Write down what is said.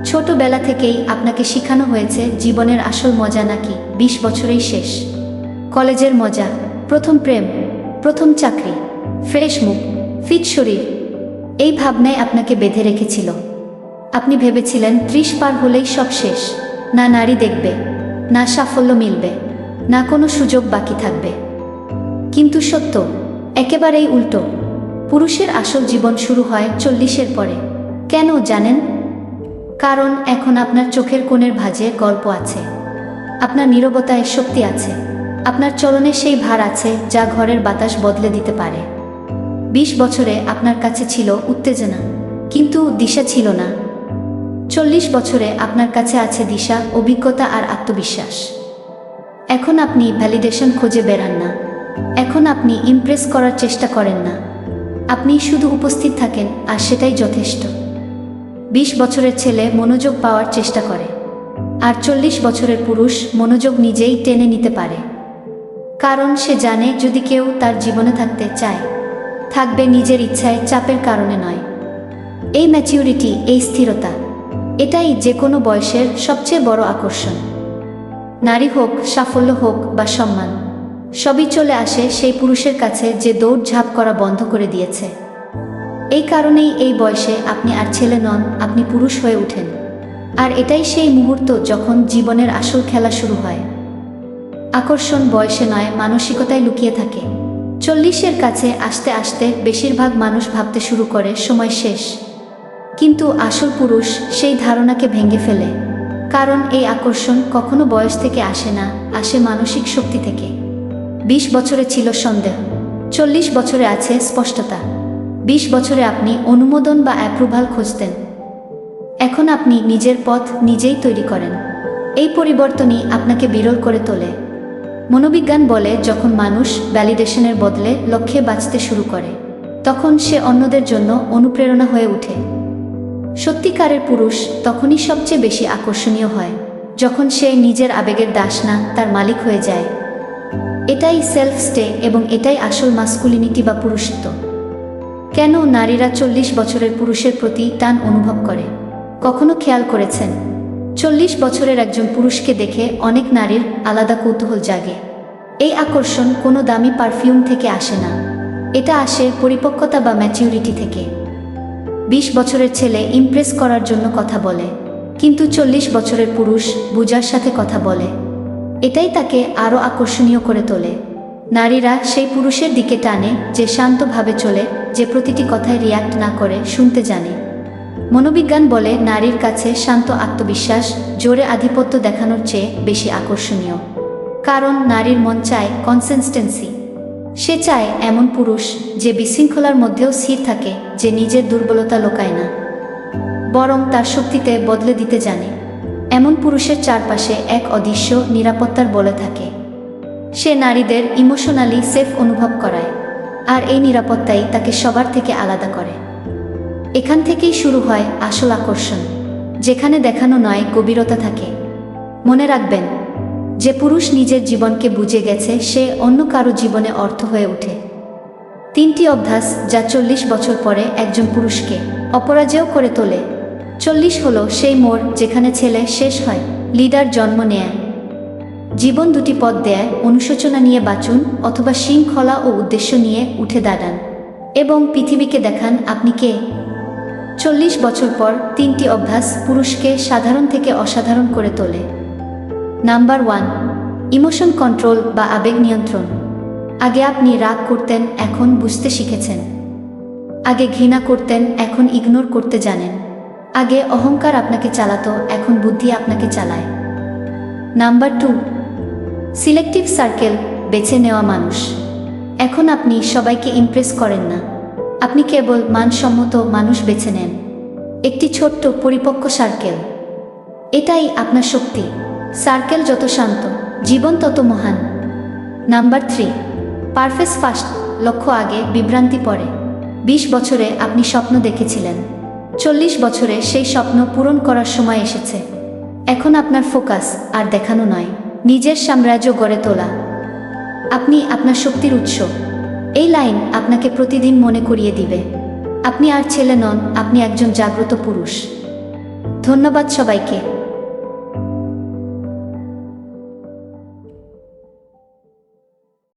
ছোটবেলা থেকেই আপনাকে শেখানো হয়েছে জীবনের আসল মজা নাকি ২০ বছরেই শেষ। কলেজের মজা, প্রথম প্রেম, প্রথম চাকরি, ফ্রেশ মুখ, ফিট শরীর, এই ভাবনায় আপনাকে বেঁধে রেখেছিল। আপনি ভেবেছিলেন ৩০ পার হলেই সব শেষ, না নারী দেখবে, না সাফল্য মিলবে, না কোনো সুযোগ বাকি থাকবে। কিন্তু সত্য একেবারেই উল্টো। পুরুষের আসল জীবন শুরু হয় ৪০-এর পরে। কেন জানেন? কারণ এখন আপনার চোখের কোণের ভাঁজে গল্প আছে, আপনার নীরবতায় শক্তি আছে, আপনার চলনে সেই ভার আছে যা ঘরের বাতাস বদলে দিতে পারে। ২০ বছরে আপনার কাছে ছিল উত্তেজনা, কিন্তু দিশা ছিল না। ৪০ বছরে আপনার কাছে আছে দিশা, অভিজ্ঞতা আর আত্মবিশ্বাস। এখন আপনি ভ্যালিডেশন খুঁজে বেড়ান না, এখন আপনি ইমপ্রেস করার চেষ্টা করেন না, আপনি শুধু উপস্থিত থাকেন আর সেটাই যথেষ্ট। ২০ বছরের ছেলে মনোযোগ পাওয়ার চেষ্টা করে, আর ৪০ বছরের পুরুষ মনোযোগ নিজেই টেনে নিতে পারে। কারণ সে জানে যদি কেউ তার জীবনে থাকতে চায়, থাকবে নিজের ইচ্ছায়, চাপের কারণে নয়। এই ম্যাচিউরিটি, এই স্থিরতা, এটাই যে কোনো বয়সের সবচেয়ে বড় আকর্ষণ। নারী হোক, সাফল্য হোক বা সম্মান, সবই চলে আসে সেই পুরুষের কাছে যে দৌড়ঝাঁপ করা বন্ধ করে দিয়েছে। এই কারণেই এই বয়সে আপনি আর ছেলে নন, আপনি পুরুষ হয়ে ওঠেন। আর এটাই সেই মুহূর্ত যখন জীবনের আসল খেলা শুরু হয়। আকর্ষণ বয়সে নয়, মানসিকতায় লুকিয়ে থাকে। ৪০-এর কাছে আসতে আসতে বেশিরভাগ মানুষ ভাবতে শুরু করে সময় শেষ। কিন্তু আসল পুরুষ সেই ধারণাকে ভেঙে ফেলে। কারণ এই আকর্ষণ কখনো বয়স থেকে আসে না, আসে মানসিক শক্তি থেকে। ২০ বছরে ছিল সন্দেহ, ৪০ বছরে আছে স্পষ্টতা। ২০ বছরে আপনি অনুমোদন বা অ্যাপ্রুভাল খুঁজতেন, এখন আপনি নিজের পথ নিজেই তৈরি করেন। এই পরিবর্তনই আপনাকে বিরল করে তোলে। মনোবিজ্ঞান বলে, যখন মানুষ ভ্যালিডেশনের বদলে লক্ষ্যে বাঁচতে শুরু করে, তখন সে অন্যদের জন্য অনুপ্রেরণা হয়ে ওঠে। সত্যিকারের পুরুষ তখনই সবচেয়ে বেশি আকর্ষণীয় হয়, যখন সে নিজের আবেগের দাস না, তার মালিক হয়ে যায়। এটাই সেলফ স্টে, এবং এটাই আসল মাস্কুলিনিটি বা পুরুষত্ব। কেন নারীরা ৪০ বছরের পুরুষের প্রতি টান অনুভব করে? কখনো খেয়াল করেছেন ৪০ বছরের একজন পুরুষকে দেখে অনেক নারীর আলাদা কৌতূহল জাগে? এই আকর্ষণ কোনো দামি পারফিউম থেকে আসে না, এটা আসে পরিপক্কতা বা ম্যাচিউরিটি থেকে। ২০ বছরের ছেলে ইমপ্রেস করার জন্য কথা বলে, কিন্তু ৪০ বছরের পুরুষ বুঝার সাথে কথা বলে। এটাই তাকে আরও আকর্ষণীয় করে তোলে। নারীরা সেই পুরুষের দিকে টানে যে শান্তভাবে চলে, যে প্রতিটি কথায় রিয়্যাক্ট না করে শুনতে জানে। মনোবিজ্ঞান বলে, নারীর কাছে শান্ত আত্মবিশ্বাস জোরে আধিপত্য দেখানোর চেয়ে বেশি আকর্ষণীয়। কারণ নারীর মন চায় কনসিস্টেন্সি। সে চায় এমন পুরুষ যে বিশৃঙ্খলার মধ্যেও স্থির থাকে, যে নিজের দুর্বলতা লোকায় না, বরং তার শক্তিতে বদলে দিতে জানে। এমন পুরুষের চারপাশে এক অদৃশ্য নিরাপত্তার বলে থাকে। সে নারীদের ইমোশনালি সেফ অনুভব করায়, আর এই নিরাপত্তাই তাকে সবার থেকে আলাদা করে। এখান থেকেই শুরু হয় আসল আকর্ষণ, যেখানে দেখানো নয়, গভীরতা থাকে। মনে রাখবেন, যে পুরুষ নিজের জীবনকে বুঝে গেছে, সে অন্য কারো জীবনে অর্থ হয়ে ওঠে। ৩টি অভ্যাস যা ৪০ বছর পরে একজন পুরুষকে অপরাজেয় করে তোলে। ৪০ হলো সেই মোড় যেখানে ছেলে শেষ হয়, লিডার জন্ম নেয়। জীবন দুটি পথ দেয়, অনুশোচনা নিয়ে বাঁচুন অথবা শৃঙ্খলা ও উদ্দেশ্য নিয়ে উঠে দাঁড়ান এবং পৃথিবীকে দেখান আপনি কে। ৪০ বছর পর ৩টি অভ্যাস পুরুষকে সাধারণ থেকে অসাধারণ করে তোলে। নাম্বার 1, ইমোশন কন্ট্রোল বা আবেগ নিয়ন্ত্রণ। আগে আপনি রাগ করতেন, এখন বুঝতে শিখেছেন। আগে ঘৃণা করতেন, এখন ইগনোর করতে জানেন। আগে অহংকার আপনাকে চালাতো, এখন বুদ্ধি আপনাকে চালায়। নাম্বার 2, সিলেক্টিভ সার্কেল, বেছে নেওয়া মানুষ। এখন আপনি সবাইকে ইমপ্রেস করেন না, আপনি কেবল মানসম্মত মানুষ বেছে নেন। একটি ছোট্ট পরিপক্ক সার্কেল, এটাই আপনার শক্তি। সার্কেল যত শান্ত, জীবন তত মহান। নাম্বার 3, পারফেক্ট ফার্স্ট, লক্ষ্য আগে, বিভ্রান্তি পরে। ২০ বছরে আপনি স্বপ্ন দেখেছিলেন, ৪০ বছরে সেই স্বপ্ন পূরণ করার সময় এসেছে। এখন আপনার ফোকাস আর দেখানো নয়, নিজের সাম্রাজ্য গড়ে তোলা। আপনি আপনার শক্তির উৎস। এই লাইন আপনাকে প্রতিদিন মনে করিয়ে দিবে, আপনি আর ছেলে নন, আপনি একজন জাগ্রত পুরুষ। ধন্যবাদ সবাইকে।